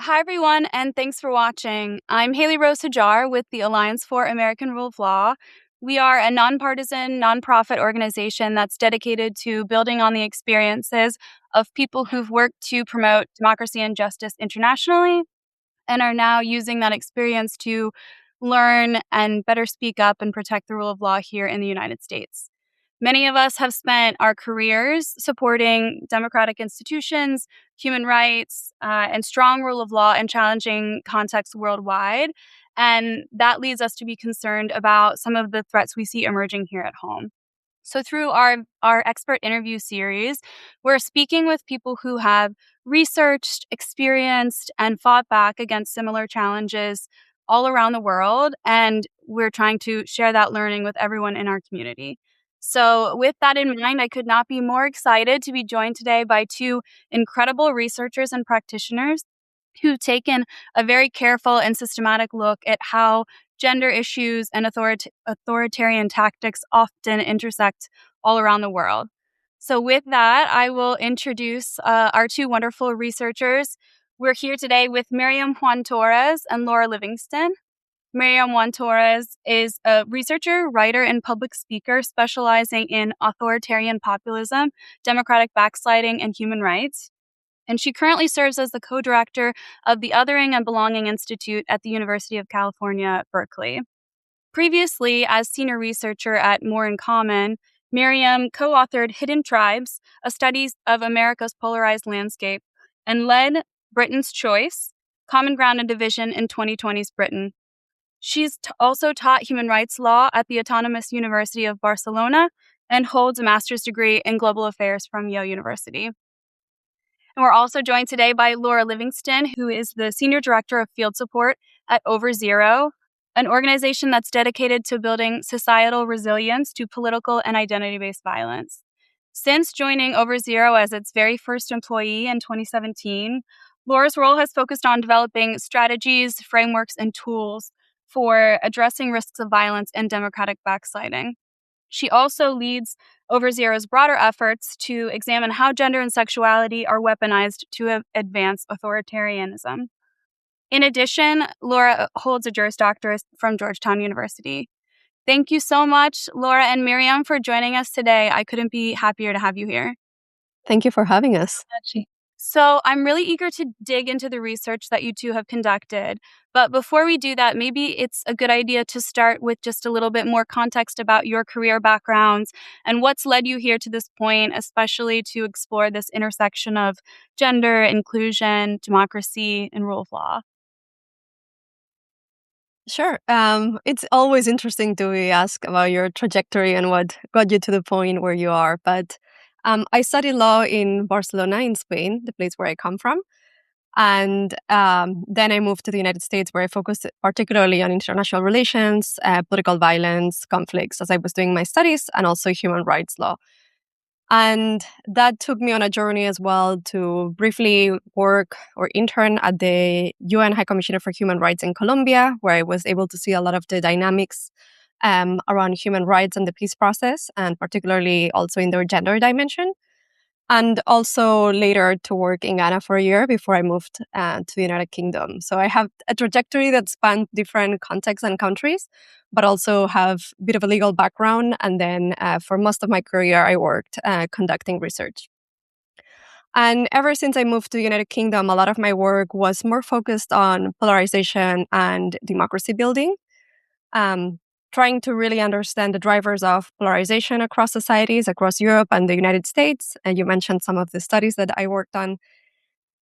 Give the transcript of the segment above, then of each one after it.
Hi, everyone, and thanks for watching. I'm Haley Rose Hajar with the Alliance for American Rule of Law. We are a nonpartisan, nonprofit organization that's dedicated to building on the experiences of people who've worked to promote democracy and justice internationally and are now using that experience to learn and better speak up and protect the rule of law here in the United States. Many of us have spent our careers supporting democratic institutions, human rights, and strong rule of law in challenging contexts worldwide. And that leads us to be concerned about some of the threats we see emerging here at home. So through our expert interview series, we're speaking with people who have researched, experienced, and fought back against similar challenges all around the world. And we're trying to share that learning with everyone in our community. So with that in mind, I could not be more excited to be joined today by two incredible researchers and practitioners who've taken a very careful and systematic look at how gender issues and authoritarian tactics often intersect all around the world. So with that, I will introduce our two wonderful researchers. We're here today with Míriam Juan-Torres and Laura Livingston. Míriam Juan-Torres is a researcher, writer, and public speaker specializing in authoritarian populism, democratic backsliding, and human rights. And she currently serves as the co-director of the Othering and Belonging Institute at the University of California, Berkeley. Previously, as senior researcher at More in Common, Miriam co-authored Hidden Tribes, a study of America's polarized landscape, and led Britain's Choice, Common Ground and Division in 2020's Britain. She's also taught human rights law at the Autonomous University of Barcelona and holds a master's degree in global affairs from Yale University. And we're also joined today by Laura Livingston, who is the Senior Director of Field Support at Over Zero, an organization that's dedicated to building societal resilience to political and identity-based violence. Since joining Over Zero as its very first employee in 2017, Laura's role has focused on developing strategies, frameworks, and tools for addressing risks of violence and democratic backsliding. She also leads Over Zero's broader efforts to examine how gender and sexuality are weaponized to advance authoritarianism. In addition, Laura holds a Juris Doctorate from Georgetown University. Thank you so much, Laura and Miriam, for joining us today. I couldn't be happier to have you here. Thank you for having us. So I'm really eager to dig into the research that you two have conducted. But before we do that, maybe it's a good idea to start with just a little bit more context about your career backgrounds and what's led you here to this point, especially to explore this intersection of gender, inclusion, democracy, and rule of law. Sure. It's always interesting to be asked about your trajectory and what got you to the point where you are. But I studied law in Barcelona, in Spain, the place where I come from. And then I moved to the United States, where I focused particularly on international relations, political violence, conflicts, as I was doing my studies, and also human rights law. And that took me on a journey as well to briefly work or intern at the UN High Commissioner for Human Rights in Colombia, where I was able to see a lot of the dynamics around human rights and the peace process, and particularly also in their gender dimension. And also later to work in Ghana for a year before I moved to the United Kingdom. So I have a trajectory that spanned different contexts and countries, but also have a bit of a legal background. And then for most of my career, I worked conducting research. And ever since I moved to the United Kingdom, a lot of my work was more focused on polarization and democracy building. Trying to really understand the drivers of polarization across societies, across Europe and the United States. And you mentioned some of the studies that I worked on,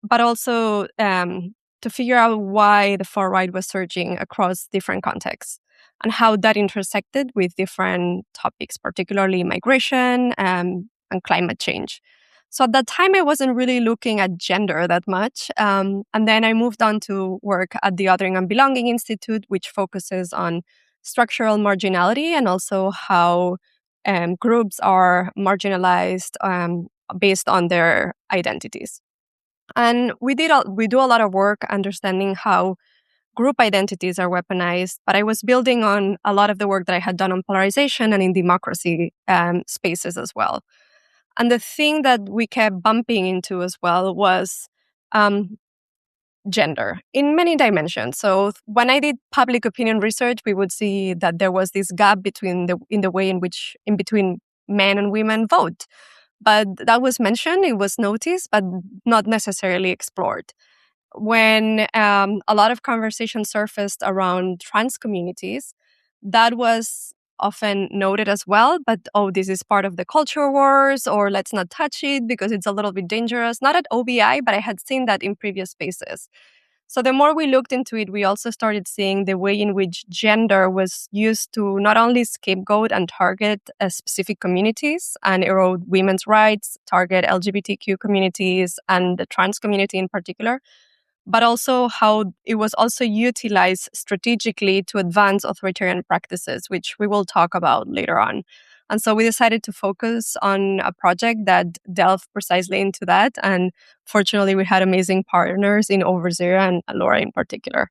but also to figure out why the far right was surging across different contexts and how that intersected with different topics, particularly migration and climate change. So at that time, I wasn't really looking at gender that much. And then I moved on to work at the Othering and Belonging Institute, which focuses on structural marginality and also how groups are marginalized based on their identities. And we do a lot of work understanding how group identities are weaponized, but I was building on a lot of the work that I had done on polarization and in democracy spaces as well. And the thing that we kept bumping into as well was gender in many dimensions. So when I did public opinion research, we would see that there was this gap between in the way in between men and women vote. But that was mentioned, it was noticed, but not necessarily explored. When a lot of conversation surfaced around trans communities, that was often noted as well. But, oh, this is part of the culture wars, or let's not touch it because it's a little bit dangerous. Not at OBI, but I had seen that in previous spaces. So the more we looked into it, we also started seeing the way in which gender was used to not only scapegoat and target specific communities and erode women's rights, target LGBTQ communities and the trans community in particular, but also how it was also utilized strategically to advance authoritarian practices, which we will talk about later on. And so we decided to focus on a project that delved precisely into that. And fortunately, we had amazing partners in Overzero and Laura in particular.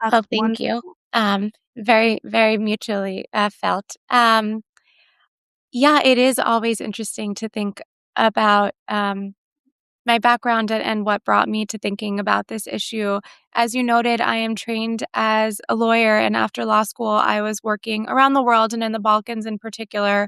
Oh, thank you. Very, very mutually felt. Yeah, it is always interesting to think about my background and what brought me to thinking about this issue. As you noted, I am trained as a lawyer, and after law school, I was working around the world and in the Balkans in particular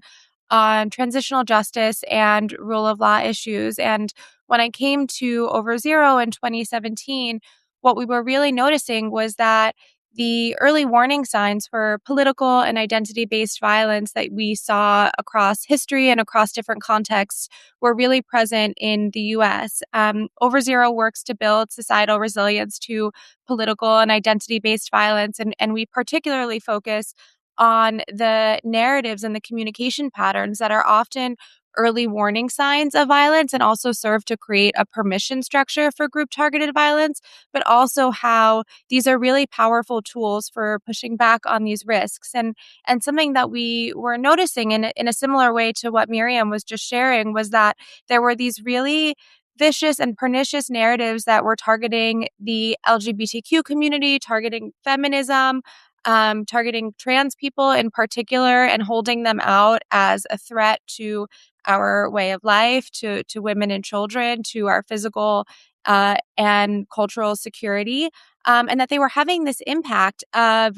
on transitional justice and rule of law issues. And when I came to Overzero in 2017, what we were really noticing was that the early warning signs for political and identity-based violence that we saw across history and across different contexts were really present in the US. Overzero works to build societal resilience to political and identity-based violence, and we particularly focus on the narratives and the communication patterns that are often early warning signs of violence and also serve to create a permission structure for group targeted violence, but also how these are really powerful tools for pushing back on these risks. And something that we were noticing in a similar way to what Miriam was just sharing was that there were these really vicious and pernicious narratives that were targeting the LGBTQ community, targeting feminism, targeting trans people in particular, and holding them out as a threat to our way of life, to women and children, to our physical and cultural security, and that they were having this impact of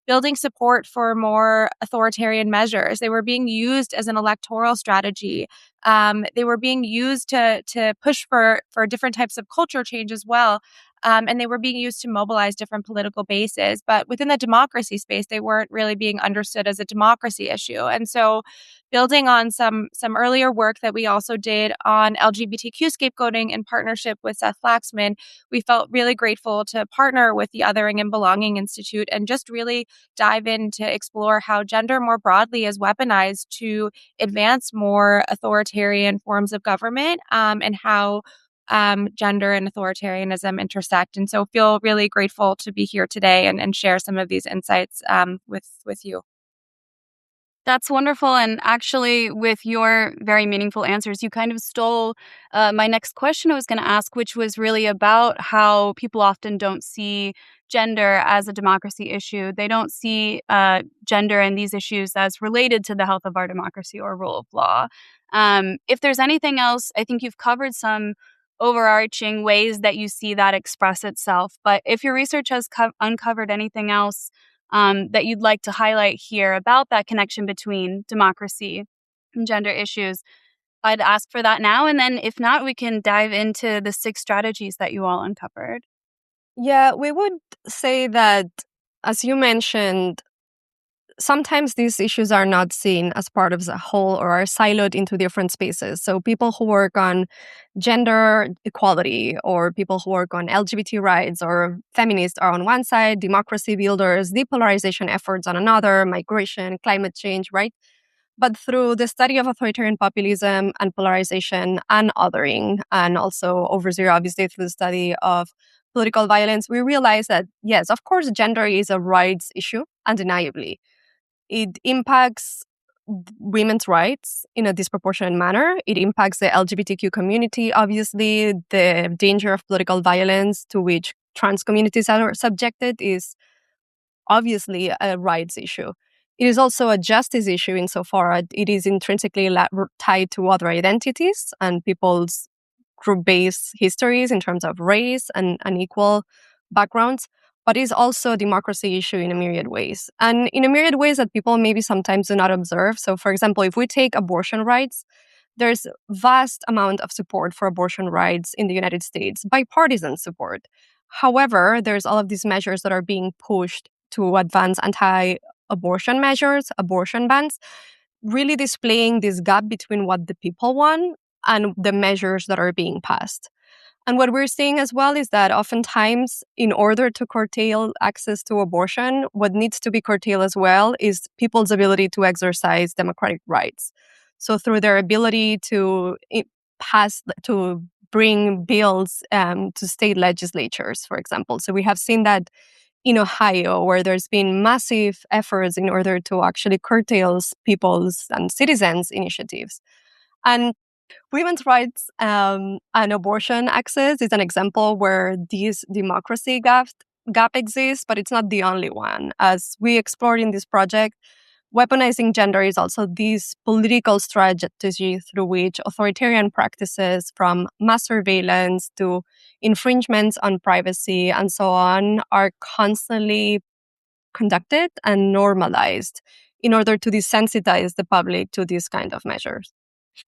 building support for more authoritarian measures. They were being used as an electoral strategy. They were being used to push for different types of culture change as well. And they were being used to mobilize different political bases. But within the democracy space, they weren't really being understood as a democracy issue. And so building on some earlier work that we also did on LGBTQ scapegoating in partnership with Seth Flaxman, we felt really grateful to partner with the Othering and Belonging Institute and just really dive in to explore how gender more broadly is weaponized to advance more authoritarian forms of government, and how gender and authoritarianism intersect. And so feel really grateful to be here today and share some of these insights with you. That's wonderful. And actually, with your very meaningful answers, you kind of stole my next question I was going to ask, which was really about how people often don't see gender as a democracy issue. They don't see gender and these issues as related to the health of our democracy or rule of law. If there's anything else, I think you've covered some overarching ways that you see that express itself. But if your research has uncovered anything else that you'd like to highlight here about that connection between democracy and gender issues, I'd ask for that now. And then if not, we can dive into the 6 strategies that you all uncovered. Yeah, we would say that, as you mentioned, sometimes these issues are not seen as part of the whole or are siloed into different spaces. So people who work on gender equality or people who work on LGBT rights or feminists are on one side, democracy builders, depolarization efforts on another, migration, climate change, right? But through the study of authoritarian populism and polarization and othering, and also Overzero, obviously, through the study of political violence, we realize that, yes, of course, gender is a rights issue, undeniably. It impacts women's rights in a disproportionate manner. It impacts the LGBTQ community, obviously. The danger of political violence to which trans communities are subjected is obviously a rights issue. It is also a justice issue insofar as it is intrinsically tied to other identities and people's group-based histories in terms of race and unequal backgrounds, but is also a democracy issue in a myriad ways. And in a myriad ways that people maybe sometimes do not observe. So, for example, if we take abortion rights, there's vast amount of support for abortion rights in the United States, bipartisan support. However, there's all of these measures that are being pushed to advance anti-abortion measures, abortion bans, really displaying this gap between what the people want and the measures that are being passed. And what we're seeing as well is that oftentimes, in order to curtail access to abortion, what needs to be curtailed as well is people's ability to exercise democratic rights. So through their ability to bring bills to state legislatures, for example. So we have seen that in Ohio, where there's been massive efforts in order to actually curtail people's and citizens' initiatives. And women's rights and abortion access is an example where this democracy gap exists, but it's not the only one. As we explored in this project, weaponizing gender is also this political strategy through which authoritarian practices, from mass surveillance to infringements on privacy and so on, are constantly conducted and normalized in order to desensitize the public to these kind of measures.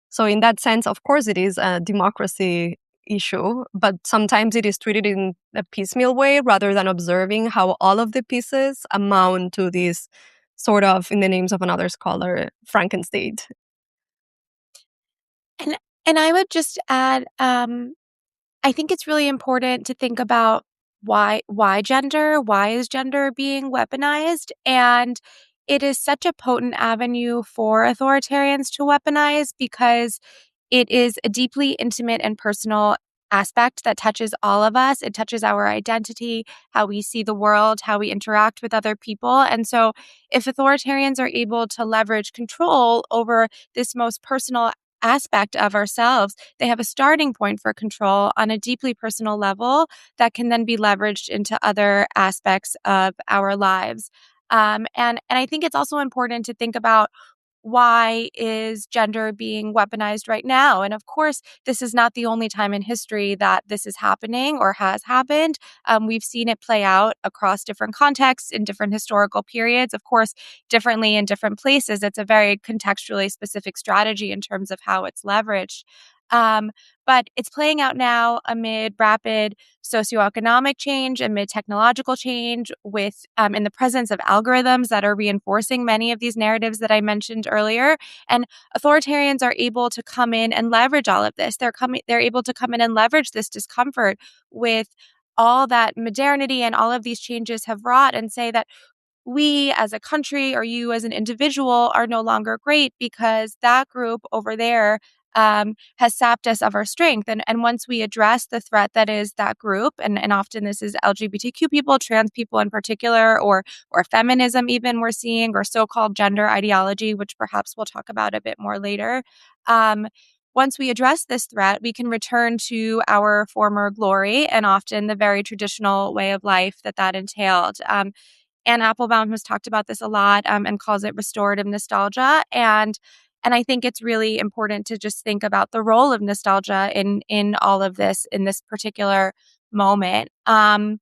So in that sense, of course, it is a democracy issue, but sometimes it is treated in a piecemeal way rather than observing how all of the pieces amount to this sort of, in the names of another scholar, Frankenstein. And I would just add, I think it's really important to think about why gender, why is gender being weaponized? And it is such a potent avenue for authoritarians to weaponize because it is a deeply intimate and personal aspect that touches all of us. It touches our identity, how we see the world, how we interact with other people. And so if authoritarians are able to leverage control over this most personal aspect of ourselves, they have a starting point for control on a deeply personal level that can then be leveraged into other aspects of our lives. And I think it's also important to think about, why is gender being weaponized right now? And of course, this is not the only time in history that this is happening or has happened. We've seen it play out across different contexts in different historical periods, of course, differently in different places. It's a very contextually specific strategy in terms of how it's leveraged. But it's playing out now amid rapid socioeconomic change, amid technological change, with in the presence of algorithms that are reinforcing many of these narratives that I mentioned earlier. And authoritarians are able to come in and leverage all of this. They're able to come in and leverage this discomfort with all that modernity and all of these changes have wrought, and say that we as a country or you as an individual are no longer great because that group over there has sapped us of our strength. And once we address the threat that is that group, and often this is LGBTQ people, trans people in particular, or feminism even we're seeing, or so-called gender ideology, which perhaps we'll talk about a bit more later. Once we address this threat, we can return to our former glory and often the very traditional way of life that entailed. Anne Applebaum has talked about this a lot and calls it restorative nostalgia. And I think it's really important to just think about the role of nostalgia in all of this, in this particular moment. And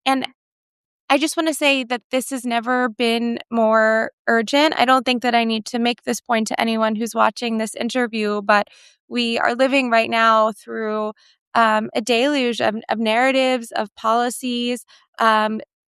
I just want to say that this has never been more urgent. I don't think that I need to make this point to anyone who's watching this interview, but we are living right now through a deluge of narratives, of policies,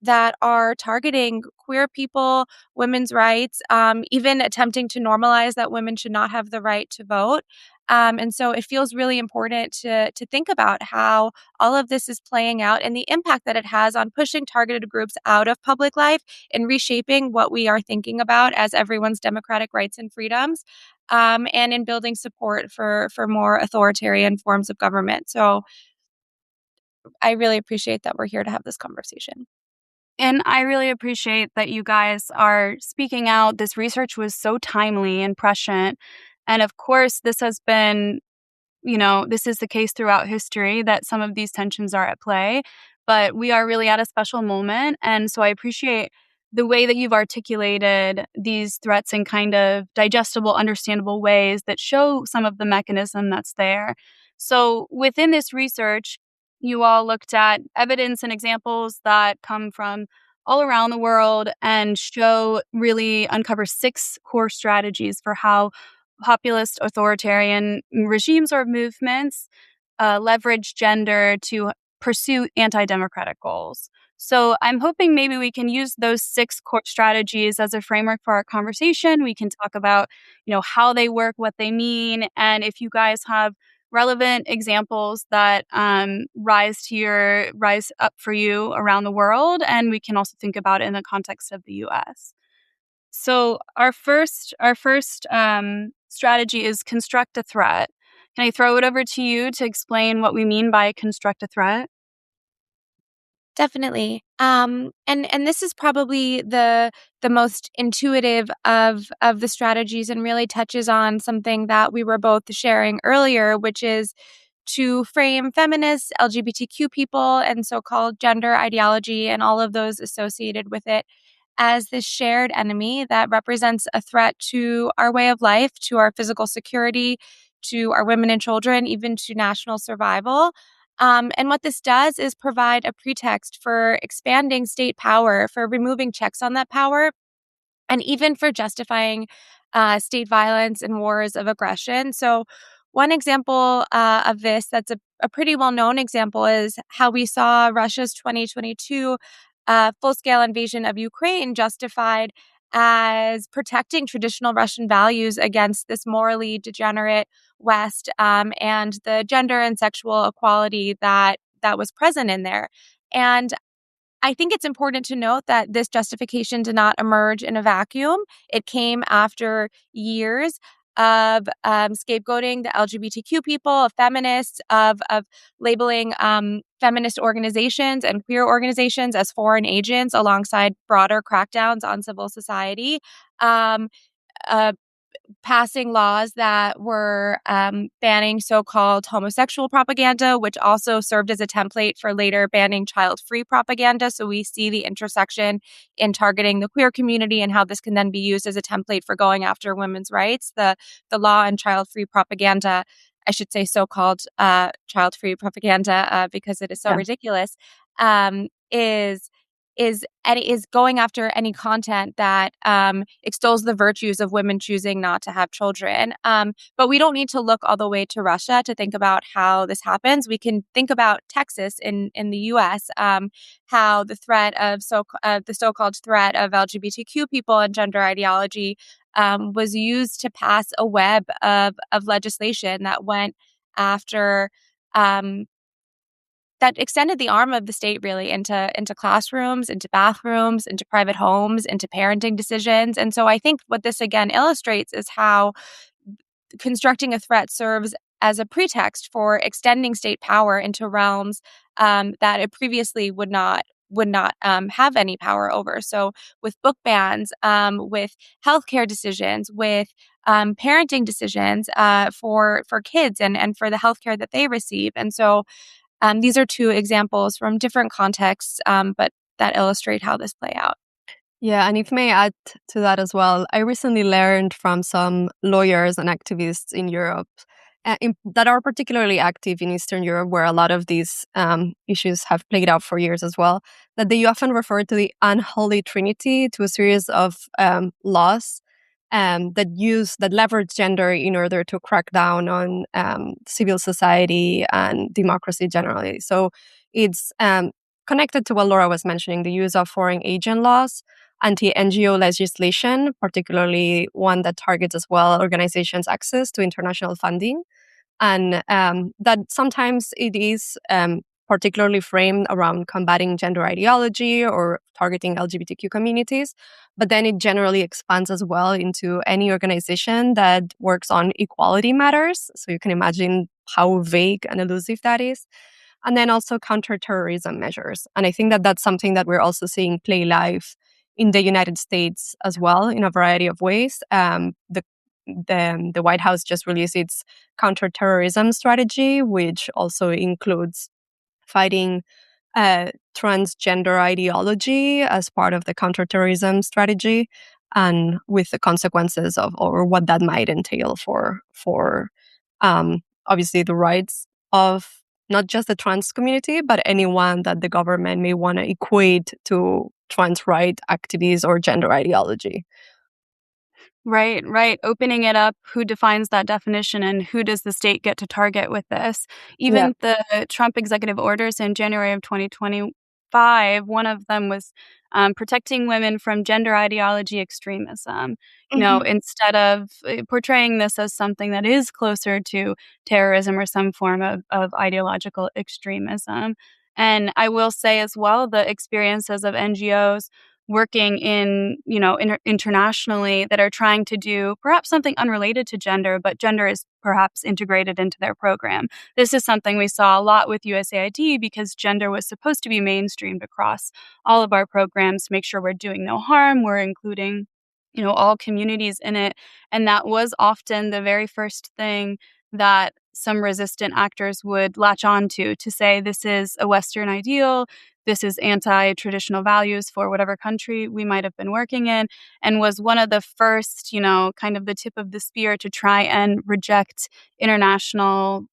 that are targeting queer people, women's rights, even attempting to normalize that women should not have the right to vote. And so it feels really important to think about how all of this is playing out and the impact that it has on pushing targeted groups out of public life and reshaping what we are thinking about as everyone's democratic rights and freedoms, and in building support for more authoritarian forms of government. So I really appreciate that we're here to have this conversation. And I really appreciate that you guys are speaking out. This research was so timely and prescient. And of course, this has been, this is the case throughout history that some of these tensions are at play. But we are really at a special moment. And so I appreciate the way that you've articulated these threats in kind of digestible, understandable ways that show some of the mechanism that's there. So within this research, you all looked at evidence and examples that come from all around the world and really uncover 6 core strategies for how populist authoritarian regimes or movements leverage gender to pursue anti-democratic goals. So I'm hoping maybe we can use those 6 core strategies as a framework for our conversation. We can talk about, how they work, what they mean, and if you guys have relevant examples that rise up for you around the world, and we can also think about it in the context of the U.S. So our first strategy is construct a threat. Can I throw it over to you to explain what we mean by construct a threat? Definitely. And this is probably the most intuitive of the strategies and really touches on something that we were both sharing earlier, which is to frame feminists, LGBTQ people, and so-called gender ideology and all of those associated with it as this shared enemy that represents a threat to our way of life, to our physical security, to our women and children, even to national survival. And what this does is provide a pretext for expanding state power, for removing checks on that power, and even for justifying state violence and wars of aggression. So, one example of this that's a pretty well known example is how we saw Russia's 2022 full scale invasion of Ukraine justified as protecting traditional Russian values against this morally degenerate West and the gender and sexual equality that was present in there. And I think it's important to note that this justification did not emerge in a vacuum. It came after years of scapegoating the LGBTQ people, of feminists, of labeling feminist organizations and queer organizations as foreign agents alongside broader crackdowns on civil society. Um, uh, Passing laws that were banning so-called homosexual propaganda, which also served as a template for later banning child-free propaganda. So we see the intersection in targeting the queer community and how this can then be used as a template for going after women's rights. The law on child-free propaganda, I should say so-called child-free propaganda because it is so ridiculous, is going after any content that extols the virtues of women choosing not to have children. But we don't need to look all the way to Russia to think about how this happens. We can think about Texas in the U.S., how the threat of the so-called threat of LGBTQ people and gender ideology was used to pass a web of legislation that went after that extended the arm of the state really into classrooms, into bathrooms, into private homes, into parenting decisions. And so I think what this again illustrates is how constructing a threat serves as a pretext for extending state power into realms that it previously would not have any power over. So with book bans, with healthcare decisions, with parenting decisions for kids and for the healthcare that they receive. And so these are 2 examples from different contexts, but that illustrate how this play out. Yeah, and if I may add to that as well, I recently learned from some lawyers and activists in Europe that are particularly active in Eastern Europe, where a lot of these issues have played out for years as well, that they often refer to the unholy trinity, to a series of laws that leverage gender in order to crack down on civil society and democracy generally. So it's connected to what Laura was mentioning, the use of foreign agent laws, anti-NGO legislation, particularly one that targets as well organizations' access to international funding. And that sometimes it is particularly framed around combating gender ideology or targeting LGBTQ communities, but then it generally expands as well into any organization that works on equality matters. So you can imagine how vague and elusive that is. And then also counterterrorism measures. And I think that that's something that we're also seeing play live in the United States as well in a variety of ways. The White House just released its counterterrorism strategy, which also includes fighting transgender ideology as part of the counterterrorism strategy, and with the consequences of or what that might entail for obviously the rights of not just the trans community, but anyone that the government may want to equate to trans right activities or gender ideology. Right, right. Opening it up, who defines that definition and who does the state get to target with this? Yeah. Even the Trump executive orders in January of 2025, one of them was protecting women from gender ideology extremism. Instead of portraying this as something that is closer to terrorism or some form of ideological extremism. And I will say as well, the experiences of NGOs working internationally that are trying to do perhaps something unrelated to gender, but gender is perhaps integrated into their program. This is something we saw a lot with USAID because gender was supposed to be mainstreamed across all of our programs to make sure we're doing no harm, we're including all communities in it. And that was often the very first thing that some resistant actors would latch on to say this is a Western ideal, this is anti-traditional values for whatever country we might have been working in, and was one of the first, kind of the tip of the spear to try and reject international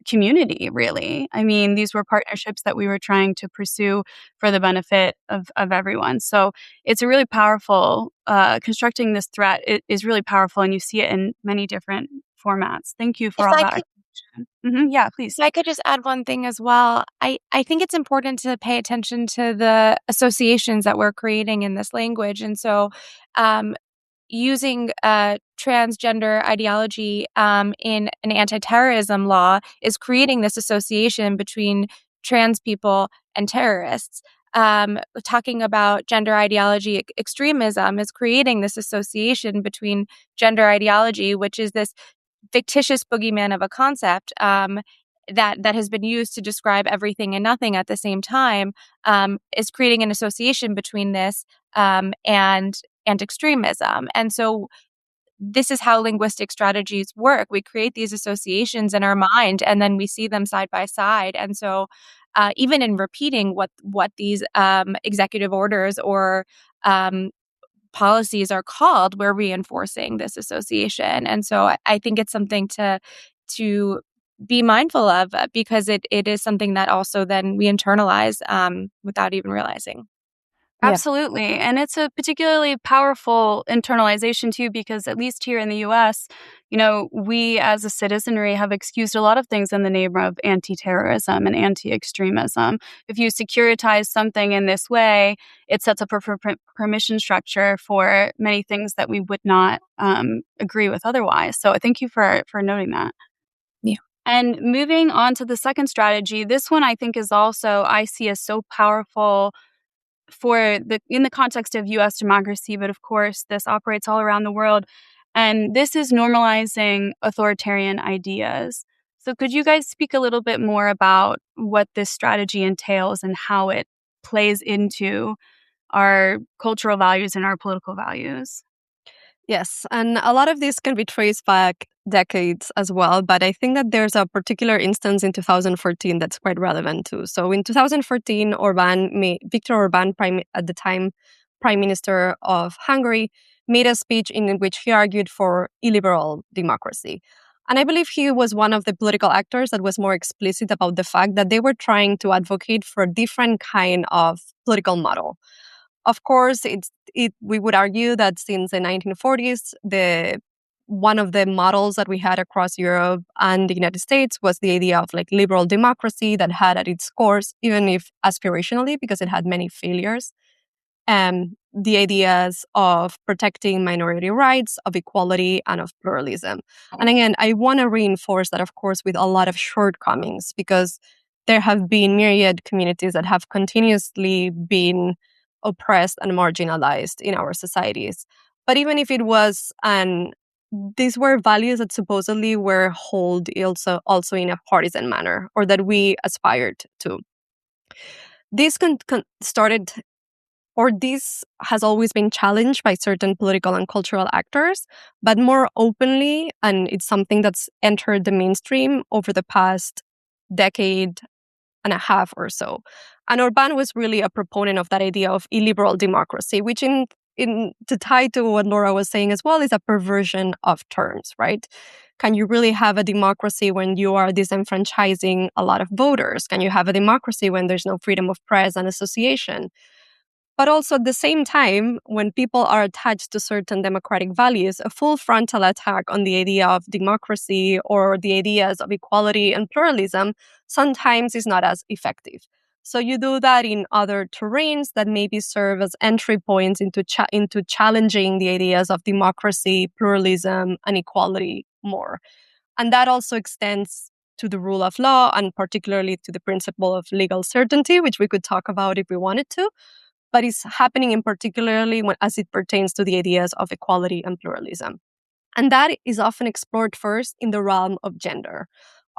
community, really. I mean, these were partnerships that we were trying to pursue for the benefit of everyone. So it's a really powerful, constructing this threat is really powerful, and you see it in many different formats. Thank you for If all I that could explanation. Yeah, please. If I could just add one thing as well, I think it's important to pay attention to the associations that we're creating in this language. And so, using transgender ideology in an anti-terrorism law is creating this association between trans people and terrorists. Talking about gender ideology extremism is creating this association between gender ideology, which is this fictitious boogeyman of a concept that has been used to describe everything and nothing at the same time, is creating an association between this and extremism. And so this is how linguistic strategies work. We create these associations in our mind, and then we see them side by side. And so even in repeating what these executive orders or policies are called, we're reinforcing this association. And so I think it's something to be mindful of, because it is something that also then we internalize without even realizing. Yeah. Absolutely. And it's a particularly powerful internalization, too, because at least here in the US, we as a citizenry have excused a lot of things in the name of anti-terrorism and anti-extremism. If you securitize something in this way, it sets up a permission structure for many things that we would not agree with otherwise. So thank you for noting that. Yeah. And moving on to the second strategy, this one I think is also, I see as so powerful in the context of US democracy, but of course this operates all around the world. And this is normalizing authoritarian ideas. So could you guys speak a little bit more about what this strategy entails and how it plays into our cultural values and our political values? Yes, and a lot of this can be traced back decades as well, but I think that there's a particular instance in 2014 that's quite relevant too. So in 2014, Viktor Orban, at the time Prime Minister of Hungary, made a speech in which he argued for illiberal democracy. And I believe he was one of the political actors that was more explicit about the fact that they were trying to advocate for a different kind of political model. Of course, we would argue that since the 1940s, one of the models that we had across Europe and the United States was the idea of like liberal democracy that had at its core, even if aspirationally, because it had many failures, the ideas of protecting minority rights, of equality, and of pluralism. And again, I want to reinforce that, of course, with a lot of shortcomings, because there have been myriad communities that have continuously been oppressed and marginalized in our societies. But even if it was, and these were values that supposedly were held also in a partisan manner, or that we aspired to. This started, or this has always been challenged by certain political and cultural actors, but more openly, and it's something that's entered the mainstream over the past decade and a half or so. And Orban was really a proponent of that idea of illiberal democracy, which in to tie to what Laura was saying as well, is a perversion of terms, right? Can you really have a democracy when you are disenfranchising a lot of voters? Can you have a democracy when there's no freedom of press and association? But also at the same time, when people are attached to certain democratic values, a full frontal attack on the idea of democracy or the ideas of equality and pluralism sometimes is not as effective. So you do that in other terrains that maybe serve as entry points into challenging the ideas of democracy, pluralism, and equality more. And that also extends to the rule of law and particularly to the principle of legal certainty, which we could talk about if we wanted to. But it's happening in particularly as it pertains to the ideas of equality and pluralism. And that is often explored first in the realm of gender,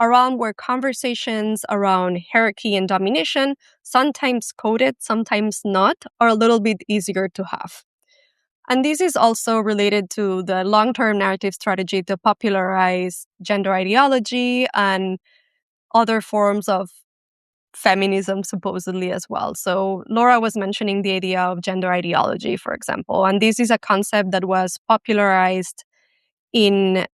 a realm where conversations around hierarchy and domination, sometimes coded, sometimes not, are a little bit easier to have. And this is also related to the long-term narrative strategy to popularize gender ideology and other forms of feminism, supposedly, as well. So Laura was mentioning the idea of gender ideology, for example, and this is a concept that was popularized this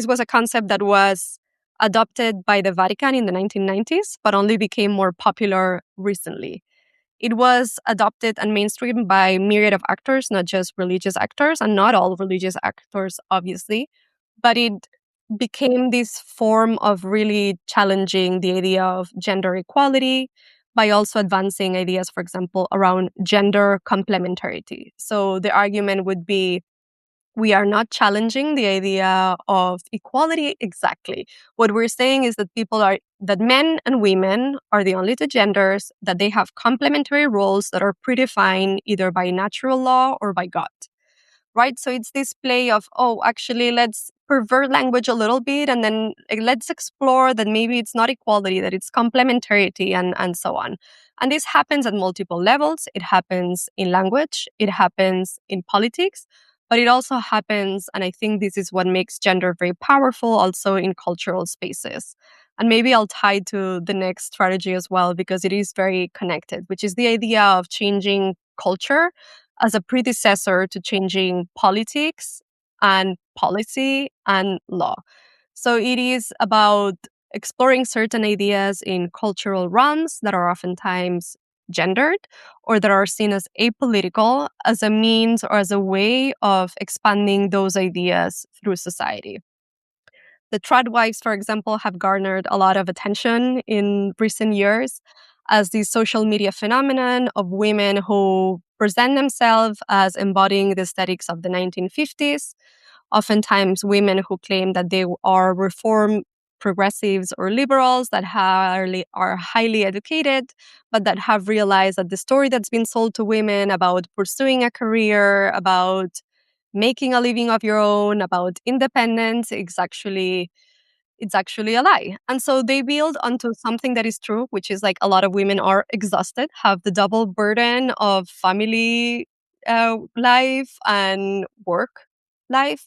was a concept that was adopted by the Vatican in the 1990s, but only became more popular recently. It was adopted and mainstreamed by a myriad of actors, not just religious actors, and not all religious actors, obviously, but it became this form of really challenging the idea of gender equality by also advancing ideas, for example, around gender complementarity. So the argument would be, we are not challenging the idea of equality exactly. What we're saying is that that men and women are the only two genders, that they have complementary roles that are predefined either by natural law or by God. Right? So it's this play of, actually, let's pervert language a little bit, and then let's explore that maybe it's not equality, that it's complementarity, and so on. And this happens at multiple levels. It happens in language, it happens in politics, but it also happens, and I think this is what makes gender very powerful, also in cultural spaces. And maybe I'll tie to the next strategy as well, because it is very connected, which is the idea of changing culture as a predecessor to changing politics and policy and law. So it is about exploring certain ideas in cultural realms that are oftentimes gendered or that are seen as apolitical, as a means or as a way of expanding those ideas through society. The tradwives, for example, have garnered a lot of attention in recent years as the social media phenomenon of women who present themselves as embodying the aesthetics of the 1950s. Oftentimes, women who claim that they are reform progressives or liberals that are highly educated, but that have realized that the story that's been sold to women about pursuing a career, about making a living of your own, about independence, it's actually a lie. And so they build onto something that is true, which is like a lot of women are exhausted, have the double burden of family life and work life.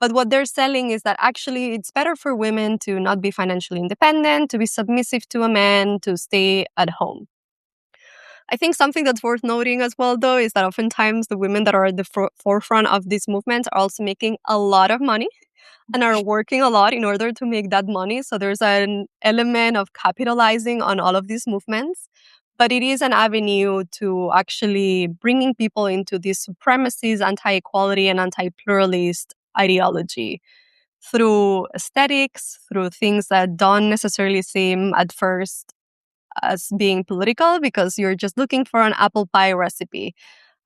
But what they're selling is that actually it's better for women to not be financially independent, to be submissive to a man, to stay at home. I think something that's worth noting as well, though, is that oftentimes the women that are at the forefront of these movements are also making a lot of money and are working a lot in order to make that money. So there's an element of capitalizing on all of these movements. But it is an avenue to actually bringing people into this supremacist, anti-equality, and anti-pluralist ideology through aesthetics, through things that don't necessarily seem at first as being political because you're just looking for an apple pie recipe.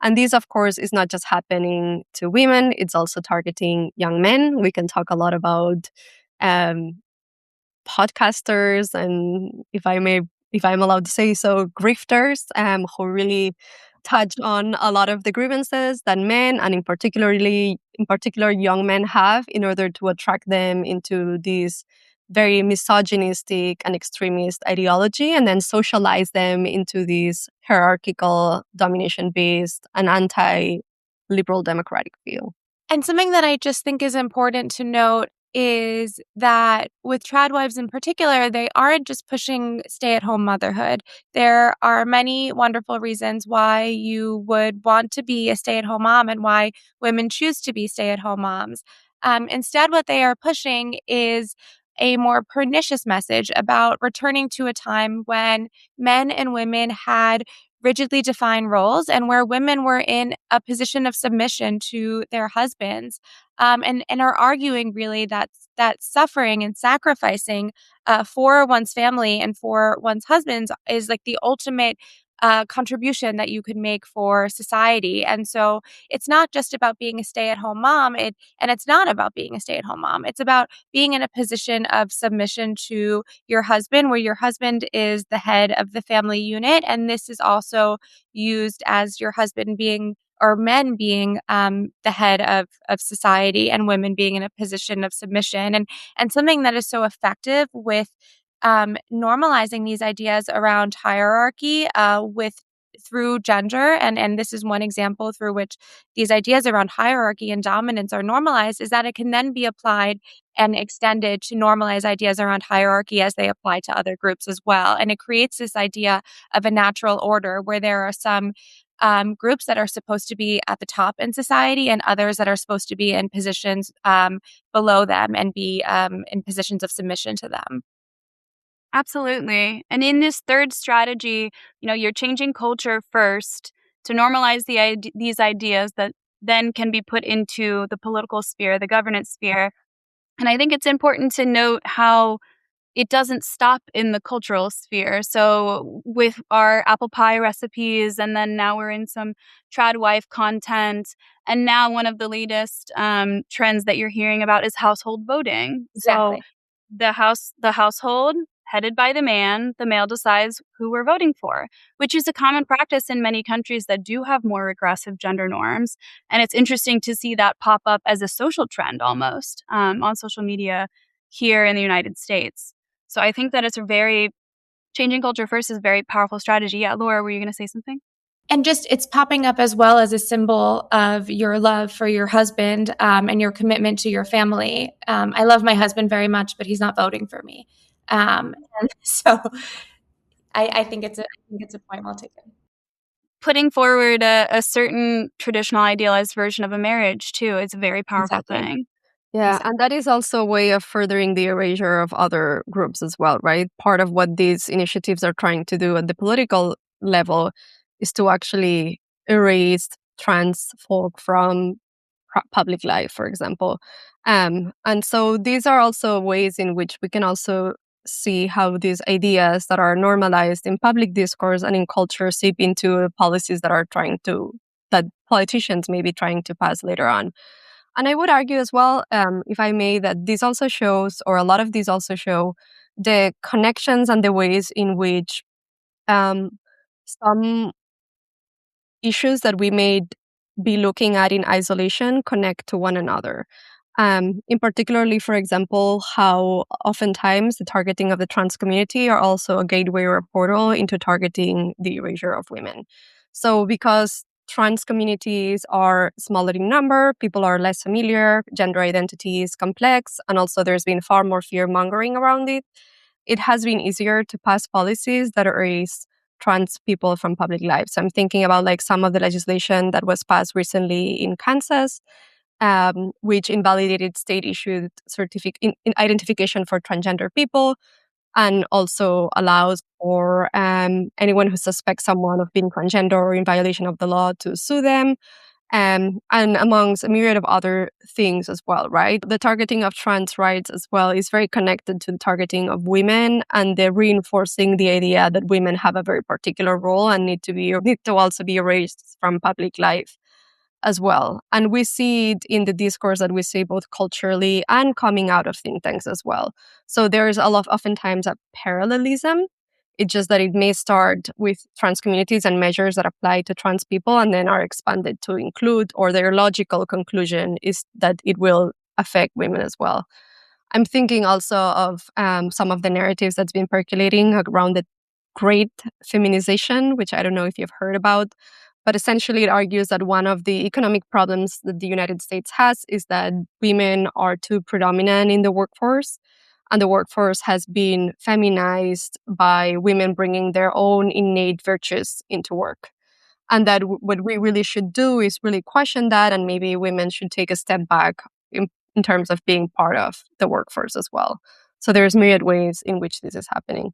And this, of course, is not just happening to women, it's also targeting young men. We can talk a lot about podcasters and, if I'm allowed to say so, grifters, who really touch on a lot of the grievances that men, and in particular young men, have in order to attract them into these very misogynistic and extremist ideology, and then socialize them into this hierarchical, domination-based, and anti-liberal democratic view. And something that I just think is important to note is that with trad wives in particular, they aren't just pushing stay-at-home motherhood. There are many wonderful reasons why you would want to be a stay-at-home mom and why women choose to be stay-at-home moms. Instead, what they are pushing is a more pernicious message about returning to a time when men and women had rigidly defined roles and where women were in a position of submission to their husbands, and are arguing really that suffering and sacrificing for one's family and for one's husbands is like the ultimate contribution that you could make for society. And so it's not just about being a stay-at-home mom, and it's not about being a stay-at-home mom. It's about being in a position of submission to your husband, where your husband is the head of the family unit. And this is also used as your husband being or men being the head of society and women being in a position of submission. And something that is so effective with normalizing these ideas around hierarchy through gender, and this is one example through which these ideas around hierarchy and dominance are normalized, is that it can then be applied and extended to normalize ideas around hierarchy as they apply to other groups as well. And it creates this idea of a natural order where there are some groups that are supposed to be at the top in society and others that are supposed to be in positions below them and be in positions of submission to them. Absolutely. And in this third strategy, you're changing culture first to normalize these ideas that then can be put into the political sphere, the governance sphere. And I think it's important to note how it doesn't stop in the cultural sphere. So with our apple pie recipes, and then now we're in some trad wife content. And now one of the latest trends that you're hearing about is household voting. Exactly. So the household headed by the male decides who we're voting for, which is a common practice in many countries that do have more regressive gender norms. And it's interesting to see that pop up as a social trend almost on social media here in the United States. So I think that changing culture first is a very powerful strategy. Yeah, Laura, were you going to say something? And just it's popping up as well as a symbol of your love for your husband and your commitment to your family. I love my husband very much, but he's not voting for me. And so I think it's a point well taken. Putting forward a certain traditional idealized version of a marriage, too, is a very powerful thing. Yeah, Exactly. and that is also a way of furthering the erasure of other groups as well, right? Part of what these initiatives are trying to do at the political level is to actually erase trans folk from public life, for example. And so these are also ways in which we can also see how these ideas that are normalized in public discourse and in culture seep into policies that politicians may be trying to pass later on. And I would argue as well, if I may, that this also shows, or a lot of these also show, the connections and the ways in which some issues that we may be looking at in isolation connect to one another. In particularly, for example, how oftentimes the targeting of the trans community are also a gateway or a portal into targeting the erasure of women. So because trans communities are smaller in number, people are less familiar, gender identity is complex, and also there's been far more fear-mongering around it, it has been easier to pass policies that erase trans people from public life. So I'm thinking about like some of the legislation that was passed recently in Kansas, which invalidated state-issued identification for transgender people, and also allows for anyone who suspects someone of being transgender or in violation of the law to sue them, and amongst a myriad of other things as well, right? The targeting of trans rights as well is very connected to the targeting of women and the reinforcing the idea that women have a very particular role and need to also be erased from public life as well. And we see it in the discourse that we see both culturally and coming out of think tanks as well. So there's oftentimes a parallelism. It's just that it may start with trans communities and measures that apply to trans people and then are expanded to include, or their logical conclusion is that it will affect women as well. I'm thinking also of some of the narratives that's been percolating around the great feminization, which I don't know if you've heard about, But essentially, it argues that one of the economic problems that the United States has is that women are too predominant in the workforce. And the workforce has been feminized by women bringing their own innate virtues into work. And that what we really should do is really question that, and maybe women should take a step back in terms of being part of the workforce as well. So there's myriad ways in which this is happening.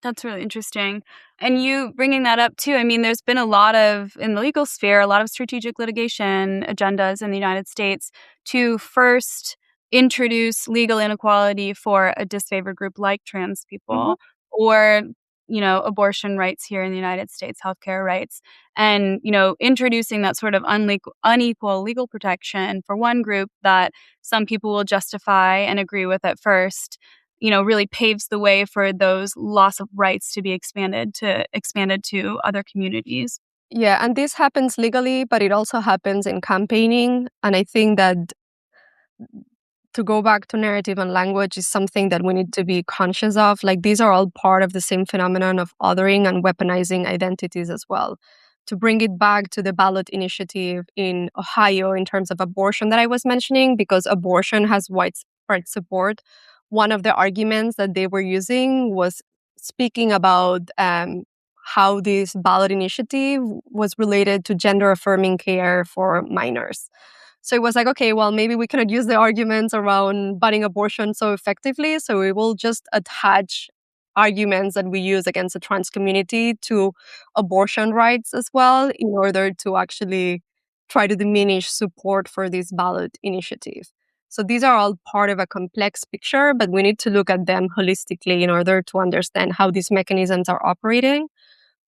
That's really interesting. And you bringing that up too, I mean, there's been a lot of, in the legal sphere, a lot of strategic litigation agendas in the United States to first introduce legal inequality for a disfavored group like trans people or, abortion rights here in the United States, healthcare rights, and, introducing that sort of unequal legal protection for one group that some people will justify and agree with at first, really paves the way for those loss of rights to be expanded to other communities. Yeah, and this happens legally, but it also happens in campaigning. And I think that to go back to narrative and language is something that we need to be conscious of. Like, these are all part of the same phenomenon of othering and weaponizing identities as well. To bring it back to the ballot initiative in Ohio in terms of abortion that I was mentioning, because abortion has widespread support, one of the arguments that they were using was speaking about how this ballot initiative was related to gender affirming care for minors. So it was like, okay, well, maybe we cannot use the arguments around banning abortion so effectively. So we will just attach arguments that we use against the trans community to abortion rights as well, in order to actually try to diminish support for this ballot initiative. So these are all part of a complex picture, but we need to look at them holistically in order to understand how these mechanisms are operating,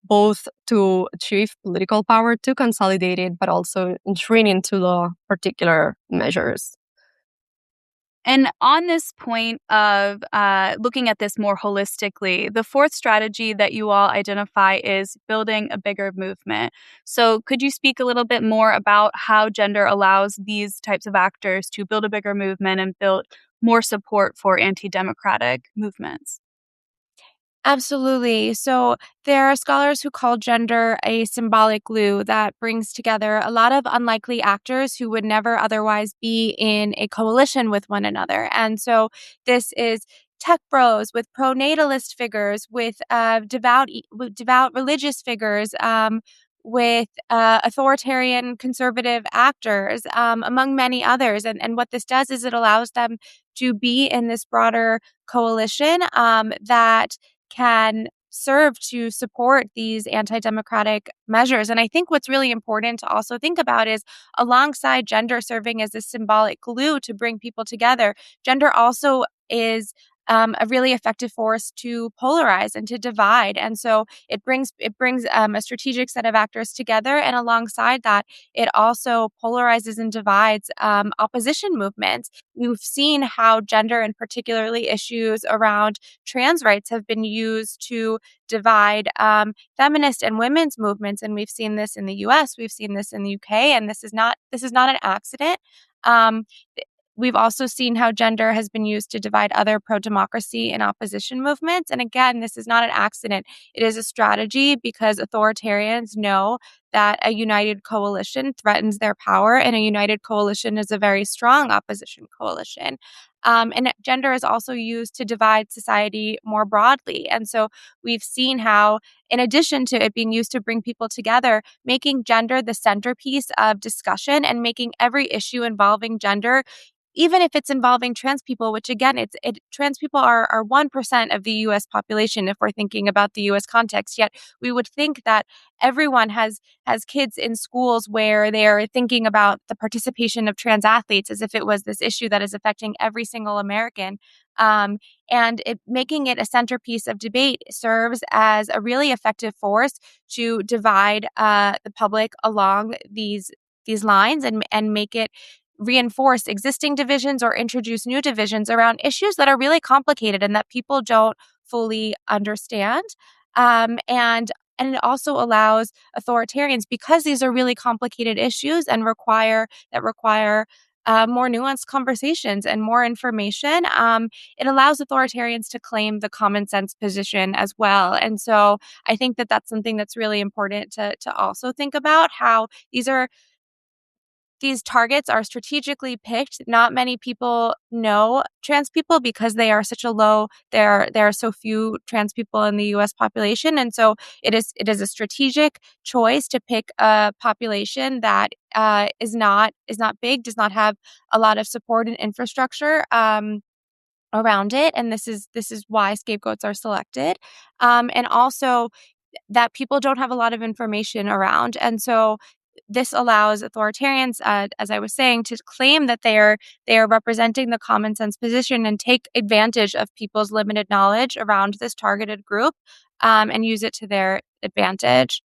both to achieve political power, to consolidate it, but also entering into law particular measures. And on this point of looking at this more holistically, the fourth strategy that you all identify is building a bigger movement. So could you speak a little bit more about how gender allows these types of actors to build a bigger movement and build more support for anti-democratic movements? Absolutely. So there are scholars who call gender a symbolic glue that brings together a lot of unlikely actors who would never otherwise be in a coalition with one another. And so this is tech bros with pro-natalist figures, with devout religious figures, with authoritarian conservative actors, among many others. And what this does is it allows them to be in this broader coalition that can serve to support these anti-democratic measures. And I think what's really important to also think about is, alongside gender serving as a symbolic glue to bring people together, gender also is a really effective force to polarize and to divide. And so it brings a strategic set of actors together, and alongside that, it also polarizes and divides opposition movements. We've seen how gender, and particularly issues around trans rights, have been used to divide feminist and women's movements, and we've seen this in the U.S., we've seen this in the U.K., and this is not an accident. Um, We've also seen how gender has been used to divide other pro-democracy and opposition movements. And again, this is not an accident. It is a strategy because authoritarians know that a united coalition threatens their power, and a united coalition is a very strong opposition coalition. And gender is also used to divide society more broadly. And so we've seen how, in addition to it being used to bring people together, making gender the centerpiece of discussion and making every issue involving gender, even if it's involving trans people, which again, trans people are 1% of the US population if we're thinking about the US context. Yet we would think that everyone has kids in schools where they're thinking about the participation of trans athletes as if it was this issue that is affecting every single American. And making it a centerpiece of debate serves as a really effective force to divide the public along these lines, and make it reinforce existing divisions or introduce new divisions around issues that are really complicated and that people don't fully understand. And it also allows authoritarians, because these are really complicated issues and require more nuanced conversations and more information, it allows authoritarians to claim the common sense position as well. And so I think that that's something that's really important to also think about, how these targets are strategically picked. Not many people know trans people because they are such a low, there are so few trans people in the US population. And so it is a strategic choice to pick a population that is not big, does not have a lot of support and infrastructure around it. And this is why scapegoats are selected. And also that people don't have a lot of information around. And so this allows authoritarians, as I was saying, to claim that they are representing the common sense position and take advantage of people's limited knowledge around this targeted group, and use it to their advantage.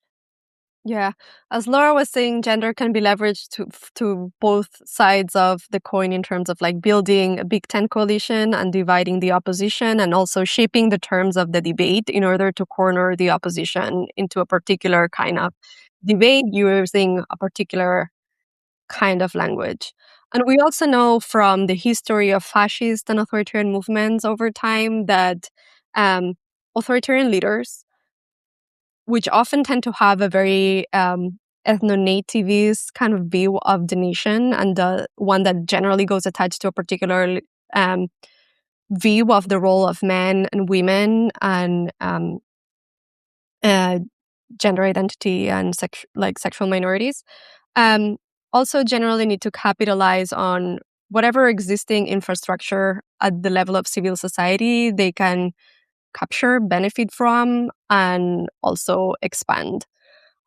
Yeah, as Laura was saying, gender can be leveraged to both sides of the coin in terms of like building a Big Tent coalition and dividing the opposition, and also shaping the terms of the debate in order to corner the opposition into a particular kind of debate using a particular kind of language. And we also know from the history of fascist and authoritarian movements over time that authoritarian leaders, which often tend to have a very ethno-nativist kind of view of the nation, and the one that generally goes attached to a particular view of the role of men and women and gender identity and sexual minorities. Also generally need to capitalize on whatever existing infrastructure at the level of civil society they can capture, benefit from, and also expand.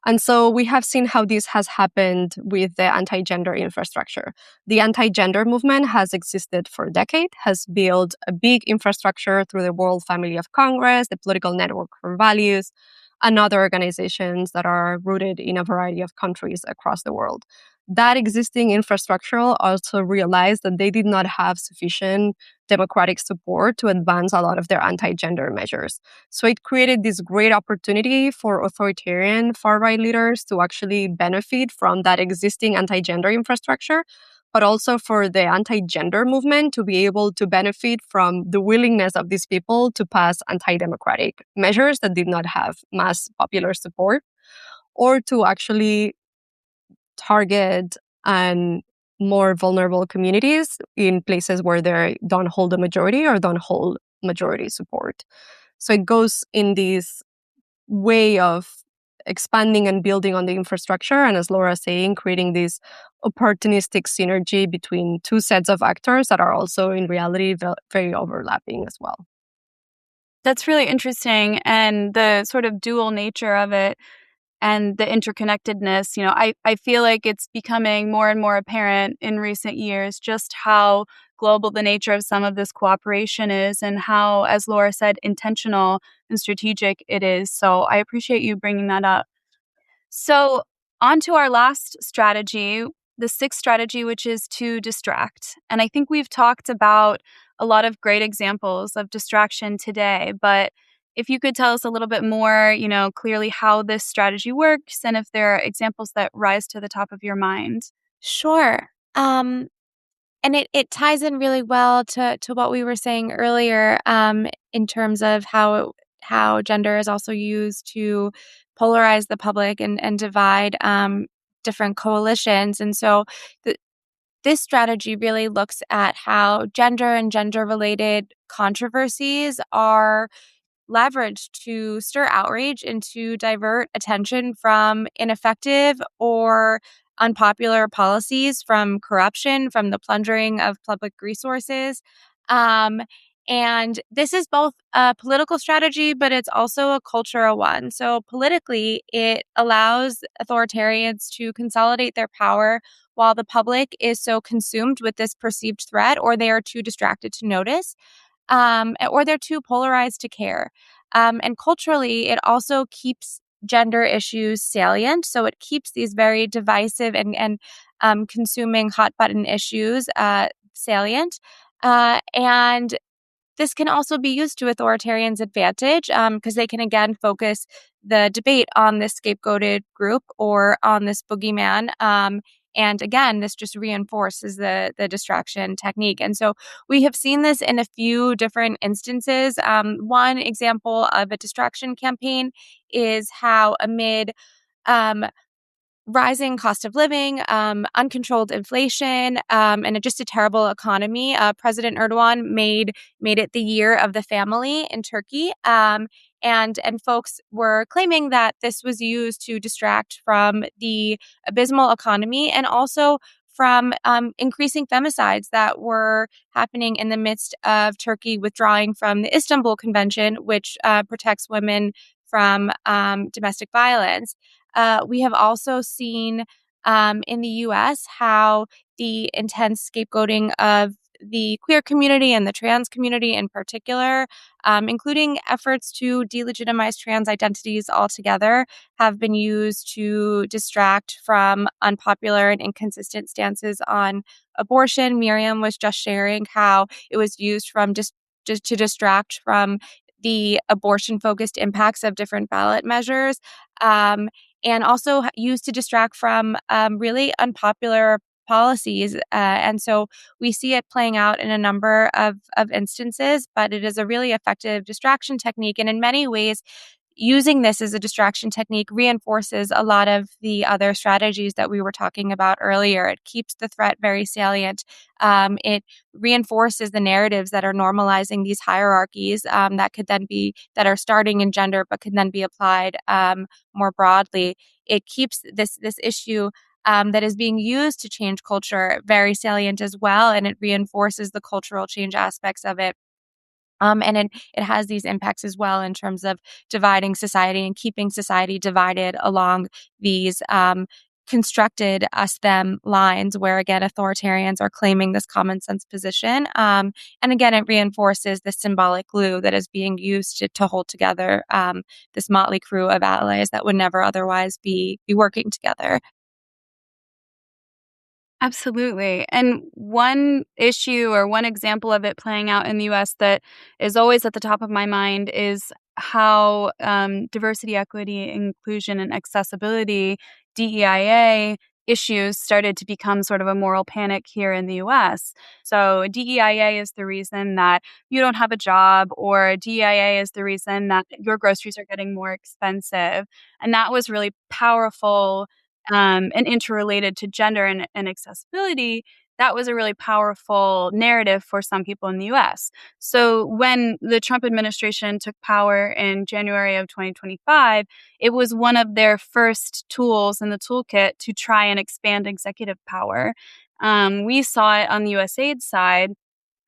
And so we have seen how this has happened with the anti-gender infrastructure. The anti-gender movement has existed for a decade, has built a big infrastructure through the World Family of Congress, the Political Network for Values, and other organizations that are rooted in a variety of countries across the world. That existing infrastructure also realized that they did not have sufficient democratic support to advance a lot of their anti-gender measures. So it created this great opportunity for authoritarian far-right leaders to actually benefit from that existing anti-gender infrastructure, but also for the anti-gender movement to be able to benefit from the willingness of these people to pass anti-democratic measures that did not have mass popular support, or to actually target and more vulnerable communities in places where they don't hold a majority or don't hold majority support. So it goes in this way of expanding and building on the infrastructure, and as Laura is saying, creating this opportunistic synergy between two sets of actors that are also in reality very overlapping as well. That's really interesting, and the sort of dual nature of it and the interconnectedness. I feel like it's becoming more and more apparent in recent years just how global the nature of some of this cooperation is, and how, as Laura said, intentional and strategic it is. So I appreciate you bringing that up. So on to our last strategy, the sixth strategy, which is to distract. And I think we've talked about a lot of great examples of distraction today, but if you could tell us a little bit more, clearly how this strategy works, and if there are examples that rise to the top of your mind. Sure. And it ties in really well to what we were saying earlier, in terms of how gender is also used to polarize the public and divide different coalitions. And so this strategy really looks at how gender and gender-related controversies are leveraged to stir outrage and to divert attention from ineffective or unpopular policies, from corruption, from the plundering of public resources. And this is both a political strategy, but it's also a cultural one. So politically, it allows authoritarians to consolidate their power while the public is so consumed with this perceived threat, or they are too distracted to notice, or they're too polarized to care. And culturally, it also keeps gender issues salient. So it keeps these very divisive and consuming hot button issues salient. And this can also be used to authoritarians' advantage, because they can again focus the debate on this scapegoated group or on this boogeyman, And again, this just reinforces the distraction technique. And so we have seen this in a few different instances. One example of a distraction campaign is how amid um, rising cost of living, uncontrolled inflation, and just a terrible economy. President Erdogan made it the year of the family in Turkey, and folks were claiming that this was used to distract from the abysmal economy and also from increasing femicides that were happening in the midst of Turkey withdrawing from the Istanbul Convention, which protects women from domestic violence. We have also seen in the US how the intense scapegoating of the queer community and the trans community in particular, including efforts to delegitimize trans identities altogether, have been used to distract from unpopular and inconsistent stances on abortion. Miriam was just sharing how it was used from just to distract from the abortion focused impacts of different ballot measures. And also used to distract from really unpopular policies. And so we see it playing out in a number of instances, but it is a really effective distraction technique. And in many ways, using this as a distraction technique reinforces a lot of the other strategies that we were talking about earlier. It keeps the threat very salient. It reinforces the narratives that are normalizing these hierarchies that are starting in gender, but can then be applied more broadly. It keeps this issue that is being used to change culture very salient as well, and it reinforces the cultural change aspects of it. And it has these impacts as well in terms of dividing society and keeping society divided along these constructed us-them lines where, again, authoritarians are claiming this common sense position. And again, it reinforces the symbolic glue that is being used to hold together this motley crew of allies that would never otherwise be working together. Absolutely. And one issue or one example of it playing out in the US that is always at the top of my mind is how diversity, equity, inclusion, and accessibility, DEIA, issues started to become sort of a moral panic here in the US. So DEIA is the reason that you don't have a job, or DEIA is the reason that your groceries are getting more expensive. And that was really powerful and interrelated to gender and accessibility. That was a really powerful narrative for some people in the US. So when the Trump administration took power in January of 2025, it was one of their first tools in the toolkit to try and expand executive power. We saw it on the USAID side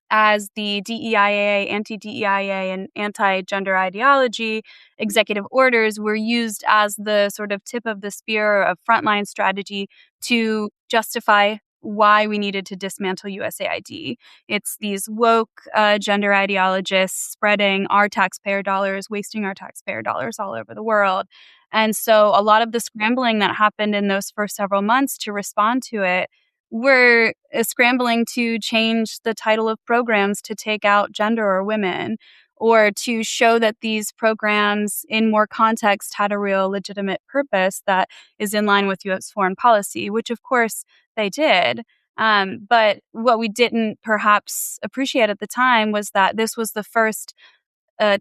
as the DEIA, anti-DEIA, and anti-gender ideology executive orders were used as the sort of tip of the spear of frontline strategy to justify why we needed to dismantle USAID. It's these woke gender ideologists spreading our taxpayer dollars, wasting our taxpayer dollars all over the world. And so a lot of the scrambling that happened in those first several months to respond to it we're scrambling to change the title of programs to take out gender or women, or to show that these programs in more context had a real legitimate purpose that is in line with US foreign policy, which of course they did. But what we didn't perhaps appreciate at the time was that this was the first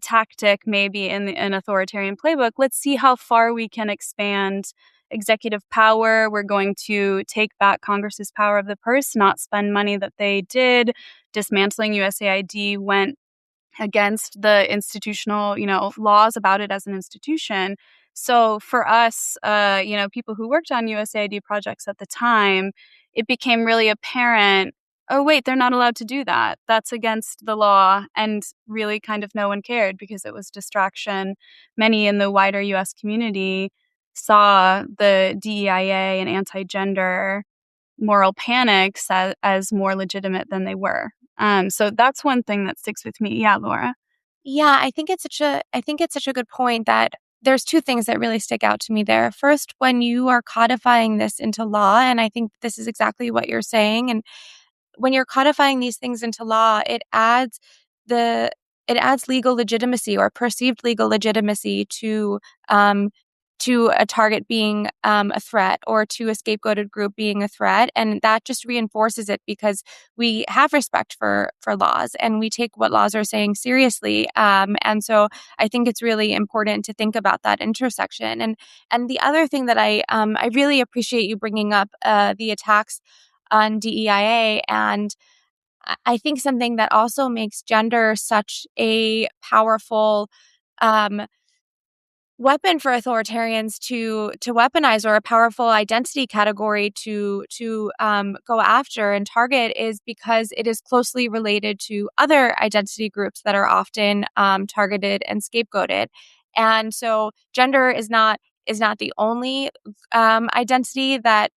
tactic maybe in an authoritarian playbook. Let's see how far we can expand executive power. We're going to take back Congress's power of the purse, not spend money that they did. Dismantling USAID went against the institutional, laws about it as an institution. So for us, people who worked on USAID projects at the time, it became really apparent, oh, wait, they're not allowed to do that. That's against the law. And really kind of no one cared because it was distraction. Many in the wider US community saw the DEIA and anti-gender moral panics as more legitimate than they were. So that's one thing that sticks with me. Yeah, Laura. Yeah, I think it's such a good point that there's two things that really stick out to me there. First, when you are codifying this into law, and I think this is exactly what you're saying, and when you're codifying these things into law, it adds legal legitimacy or perceived legal legitimacy to a target being a threat, or to a scapegoated group being a threat. And that just reinforces it, because we have respect for laws, and we take what laws are saying seriously. And so I think it's really important to think about that intersection. And the other thing that I really appreciate you bringing up, the attacks on DEIA. And I think something that also makes gender such a powerful weapon for authoritarians to weaponize, or a powerful identity category to go after and target, is because it is closely related to other identity groups that are often targeted and scapegoated. And so gender is not the only identity that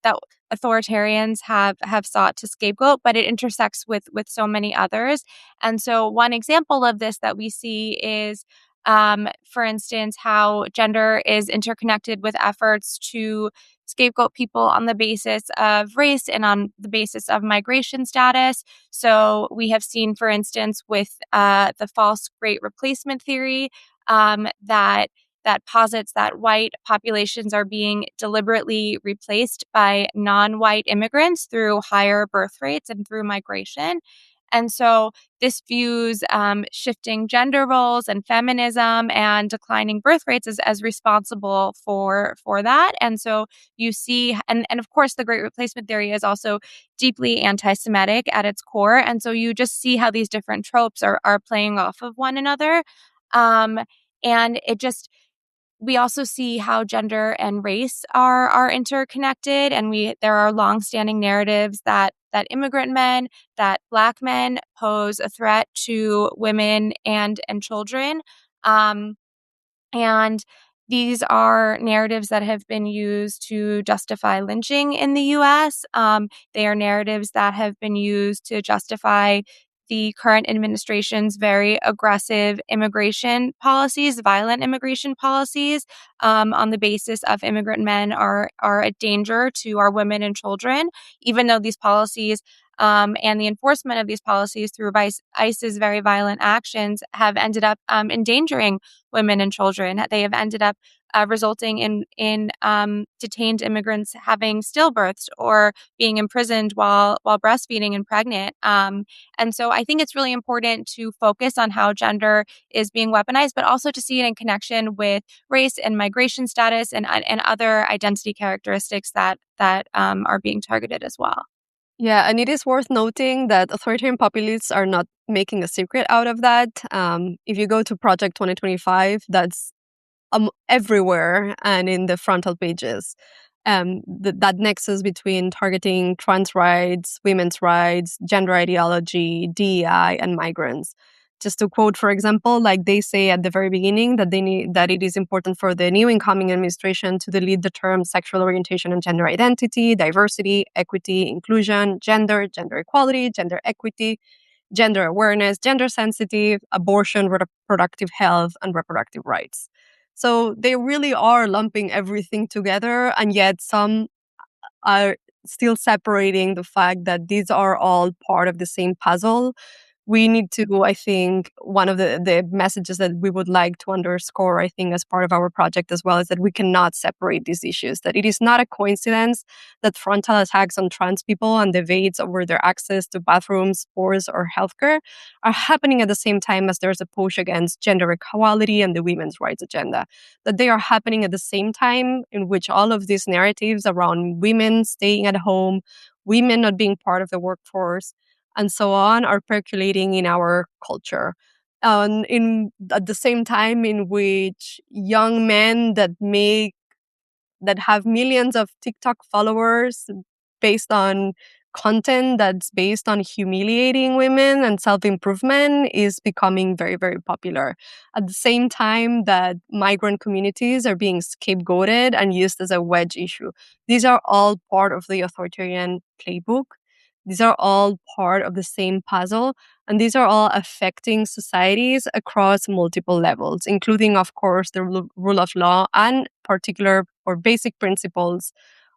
authoritarians have sought to scapegoat, but it intersects with so many others. And so one example of this that we see is, for instance, how gender is interconnected with efforts to scapegoat people on the basis of race and on the basis of migration status. So we have seen, for instance, with the false Great Replacement theory, that posits that white populations are being deliberately replaced by non-white immigrants through higher birth rates and through migration. And so this views shifting gender roles and feminism and declining birth rates as responsible for that. And so you see, and of course, the Great Replacement theory is also deeply anti-Semitic at its core. And so you just see how these different tropes are playing off of one another. And we also see how gender and race are interconnected, and there are longstanding narratives that immigrant men, that Black men pose a threat to women and children. And these are narratives that have been used to justify lynching in the US. They are narratives that have been used to justify the current administration's very aggressive immigration policies, violent immigration policies, on the basis of immigrant men are a danger to our women and children, even though these policies and the enforcement of these policies through ICE's very violent actions have ended up endangering women and children. They have ended up resulting in detained immigrants having stillbirths or being imprisoned while breastfeeding and pregnant. And so I think it's really important to focus on how gender is being weaponized, but also to see it in connection with race and migration status and other identity characteristics that are being targeted as well. Yeah, and it is worth noting that authoritarian populists are not making a secret out of that. If you go to Project 2025, that's everywhere and in the frontal pages. That nexus between targeting trans rights, women's rights, gender ideology, DEI, and migrants. Just to quote, for example, like they say at the very beginning that it is important for the new incoming administration to delete the terms sexual orientation and gender identity, diversity, equity, inclusion, gender equality, gender equity, gender awareness, gender sensitive, abortion, reproductive health, and reproductive rights. So they really are lumping everything together, and yet some are still separating the fact that these are all part of the same puzzle. We need to, I think, one of the messages that we would like to underscore, I think, as part of our project as well, is that we cannot separate these issues, that it is not a coincidence that frontal attacks on trans people and debates over their access to bathrooms, sports, or healthcare are happening at the same time as there's a push against gender equality and the women's rights agenda, that they are happening at the same time in which all of these narratives around women staying at home, women not being part of the workforce, and so on are percolating in our culture. At the same time in which young men that have millions of TikTok followers based on content that's based on humiliating women and self-improvement is becoming very, very popular. At the same time that migrant communities are being scapegoated and used as a wedge issue. These are all part of the authoritarian playbook. These are all part of the same puzzle, and these are all affecting societies across multiple levels, including, of course, the rule of law and particular or basic principles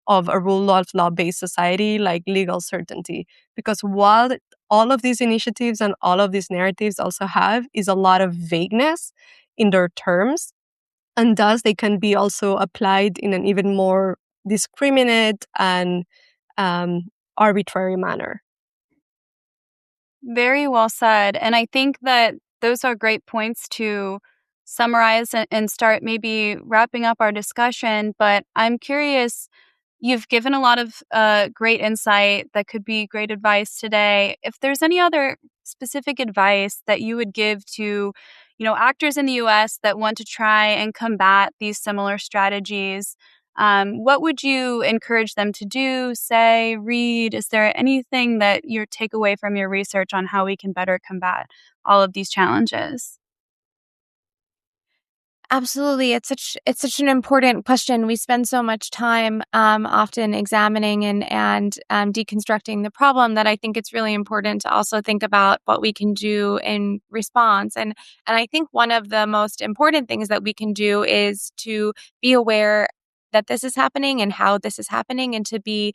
of a rule of law-based society like legal certainty. Because while all of these initiatives and all of these narratives also have is a lot of vagueness in their terms, and thus they can be also applied in an even more discriminate and arbitrary manner. Very well said. And I think that those are great points to summarize and start maybe wrapping up our discussion. But I'm curious, you've given a lot of great insight that could be great advice today. If there's any other specific advice that you would give to, actors in the US that want to try and combat these similar strategies, what would you encourage them to do, say, read? Is there anything that you take away from your research on how we can better combat all of these challenges? Absolutely. It's such an important question. We spend so much time often examining and deconstructing the problem that I think it's really important to also think about what we can do in response. And I think one of the most important things that we can do is to be aware that this is happening and how this is happening, and to be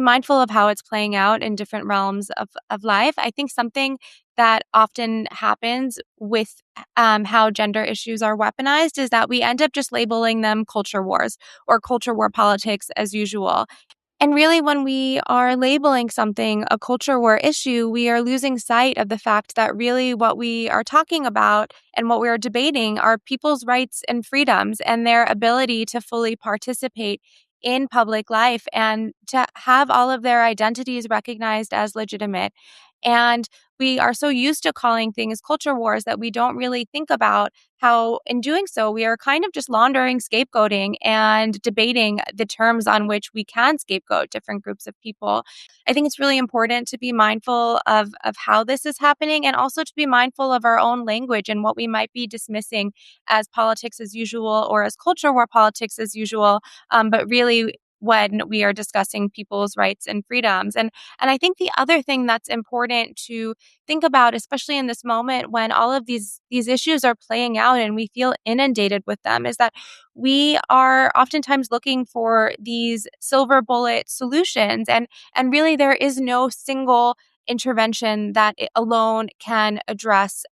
mindful of how it's playing out in different realms of life. I think something that often happens with how gender issues are weaponized is that we end up just labeling them culture wars or culture war politics as usual. And really, when we are labeling something a culture war issue, we are losing sight of the fact that really what we are talking about and what we are debating are people's rights and freedoms and their ability to fully participate in public life and to have all of their identities recognized as legitimate. And we are so used to calling things culture wars that we don't really think about how, in doing so, we are kind of just laundering, scapegoating, and debating the terms on which we can scapegoat different groups of people. I think it's really important to be mindful of how this is happening and also to be mindful of our own language and what we might be dismissing as politics as usual or as culture war politics as usual, but really when we are discussing people's rights and freedoms. And I think the other thing that's important to think about, especially in this moment when all of these issues are playing out and we feel inundated with them, is that we are oftentimes looking for these silver bullet solutions, and really there is no single intervention that alone can address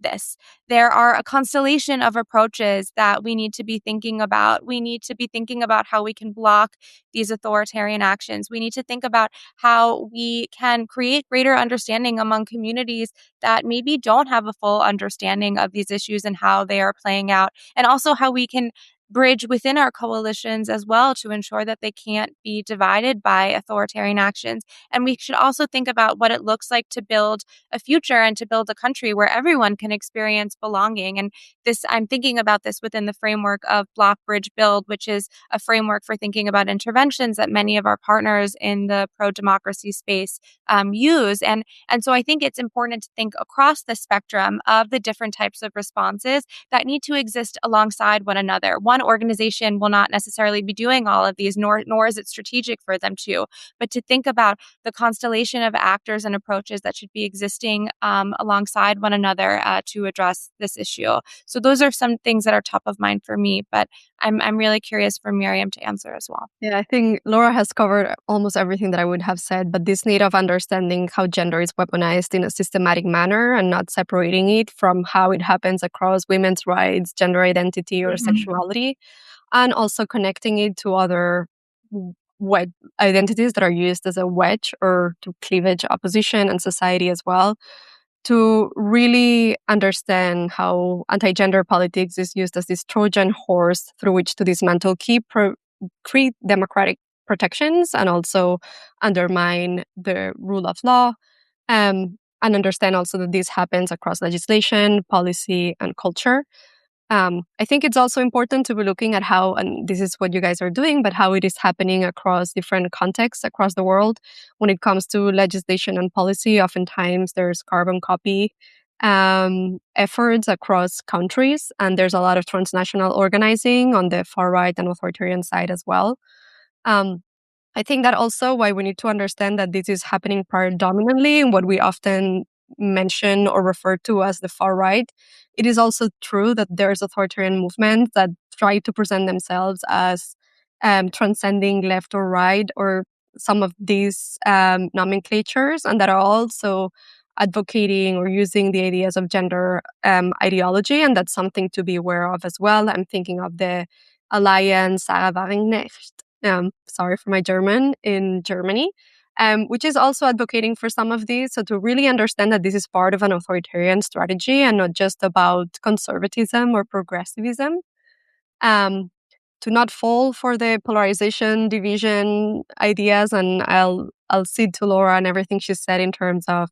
this. There are a constellation of approaches that we need to be thinking about. We need to be thinking about how we can block these authoritarian actions. We need to think about how we can create greater understanding among communities that maybe don't have a full understanding of these issues and how they are playing out, and also how we can bridge within our coalitions as well to ensure that they can't be divided by authoritarian actions. And we should also think about what it looks like to build a future and to build a country where everyone can experience belonging. And this, I'm thinking about this within the framework of Block Bridge Build, which is a framework for thinking about interventions that many of our partners in the pro-democracy space use. And so I think it's important to think across the spectrum of the different types of responses that need to exist alongside one another. One organization will not necessarily be doing all of these, nor is it strategic for them to, but to think about the constellation of actors and approaches that should be existing alongside one another to address this issue. So those are some things that are top of mind for me, but I'm really curious for Miriam to answer as well. Yeah, I think Laura has covered almost everything that I would have said, but this need of understanding how gender is weaponized in a systematic manner and not separating it from how it happens across women's rights, gender identity, or sexuality, and also connecting it to other identities that are used as a wedge or to cleavage opposition and society as well, to really understand how anti-gender politics is used as this Trojan horse through which to dismantle key democratic protections and also undermine the rule of law, and understand also that this happens across legislation, policy, and culture. I think it's also important to be looking at how, and this is what you guys are doing, but how it is happening across different contexts across the world. When it comes to legislation and policy, oftentimes there's carbon copy efforts across countries, and there's a lot of transnational organizing on the far right and authoritarian side as well. I think that also why we need to understand that this is happening predominantly in what we often mention or refer to as the far right. It is also true that there's authoritarian movements that try to present themselves as transcending left or right or some of these nomenclatures, and that are also advocating or using the ideas of gender ideology, and that's something to be aware of as well. I'm thinking of the Alliance Sarah Wagenknecht, sorry for my German, in Germany, which is also advocating for some of these. So to really understand that this is part of an authoritarian strategy and not just about conservatism or progressivism. To not fall for the polarization, division ideas, and I'll cede to Laura and everything she said in terms of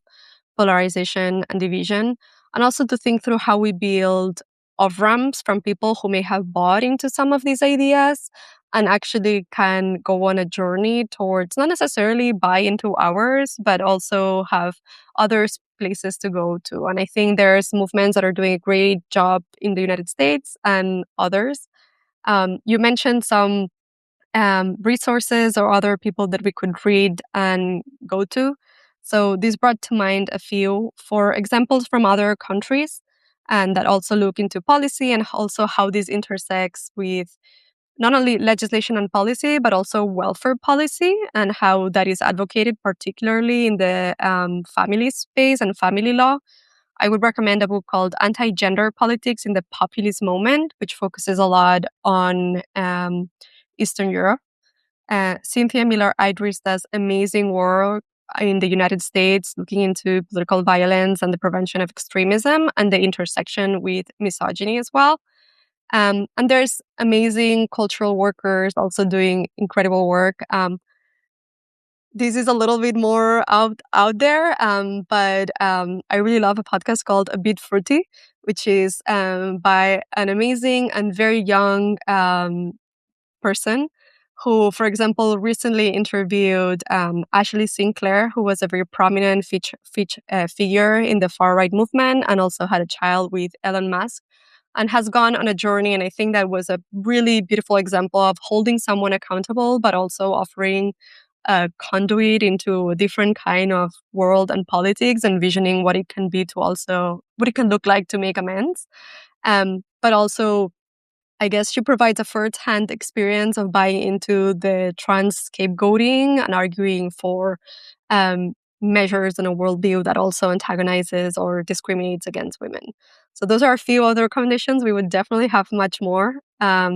polarization and division, and also to think through how we build off-ramps from people who may have bought into some of these ideas and actually can go on a journey towards not necessarily buy into ours, but also have other places to go to. And I think there's movements that are doing a great job in the United States and others. You mentioned some resources or other people that we could read and go to. So this brought to mind a few for examples from other countries, and that also look into policy and also how this intersects with not only legislation and policy, but also welfare policy and how that is advocated, particularly in the family space and family law. I would recommend a book called Anti-Gender Politics in the Populist Moment, which focuses a lot on Eastern Europe. Cynthia Miller-Idris does amazing work in the United States looking into political violence and the prevention of extremism and the intersection with misogyny as well. And there's amazing cultural workers also doing incredible work. This is a little bit more out there, but I really love a podcast called A Bit Fruity, which is by an amazing and very young person who, for example, recently interviewed Ashley Sinclair, who was a very prominent figure in the far-right movement and also had a child with Elon Musk and has gone on a journey. And I think that was a really beautiful example of holding someone accountable, but also offering a conduit into a different kind of world and politics, envisioning what it can be to also, what it can look like to make amends. But also, I guess she provides a first-hand experience of buying into the trans scapegoating and arguing for measures and a worldview that also antagonizes or discriminates against women. So those are a few other recommendations. We would definitely have much more. I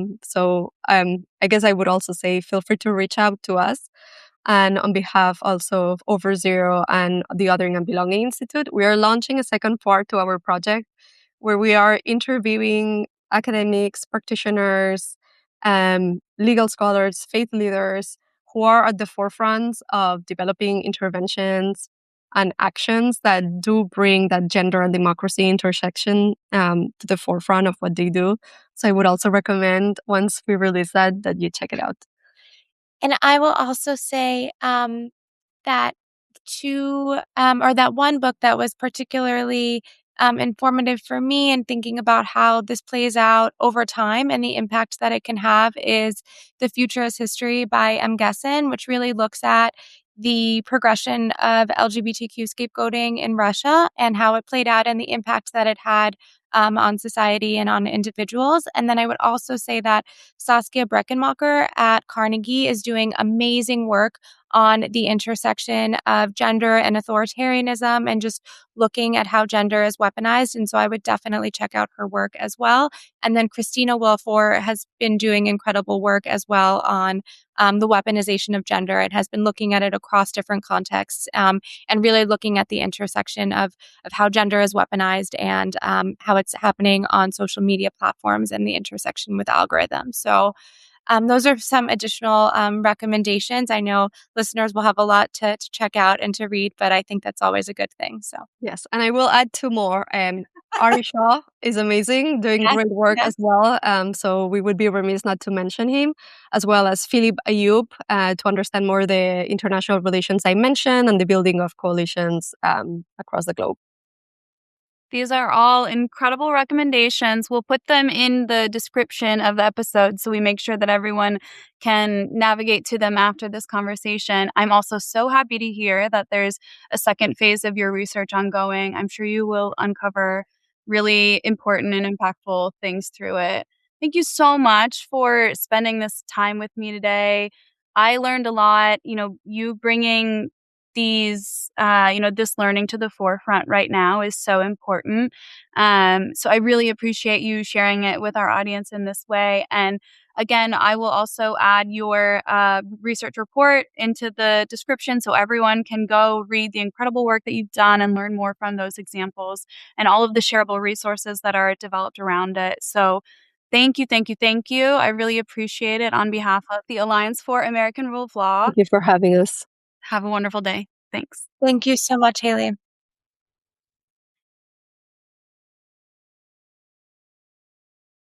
guess I would also say feel free to reach out to us. And on behalf also of Over Zero and the Othering and Belonging Institute, we are launching a second part to our project where we are interviewing academics, practitioners, legal scholars, faith leaders who are at the forefront of developing interventions and actions that do bring that gender and democracy intersection to the forefront of what they do. So I would also recommend, once we release that you check it out. And I will also say that that one book that was particularly informative for me in thinking about how this plays out over time and the impact that it can have is The Future is History by M. Gessen, which really looks at the progression of LGBTQ scapegoating in Russia and how it played out and the impact that it had on society and on individuals. And then I would also say that Saskia Breckenmacher at Carnegie is doing amazing work on the intersection of gender and authoritarianism and just looking at how gender is weaponized. And so I would definitely check out her work as well. And then Christina Wilfor has been doing incredible work as well on the weaponization of gender and has been looking at it across different contexts and really looking at the intersection of how gender is weaponized and how it's happening on social media platforms and the intersection with algorithms. So those are some additional recommendations. I know listeners will have a lot to check out and to read, but I think that's always a good thing. So yes, and I will add two more. Ari Shaw is amazing, doing great work as well. So we would be remiss not to mention him, as well as Philip Ayub, to understand more the international relations I mentioned and the building of coalitions across the globe. These are all incredible recommendations. We'll put them in the description of the episode so we make sure that everyone can navigate to them after this conversation. I'm also so happy to hear that there's a second phase of your research ongoing. I'm sure you will uncover really important and impactful things through it. Thank you so much for spending this time with me today. I learned a lot, you bringing these, this learning to the forefront right now is so important. So I really appreciate you sharing it with our audience in this way. And again, I will also add your research report into the description so everyone can go read the incredible work that you've done and learn more from those examples and all of the shareable resources that are developed around it. So thank you, thank you, thank you. I really appreciate it on behalf of the Alliance for American Rule of Law. Thank you for having us. Have a wonderful day. Thanks. Thank you so much, Haley.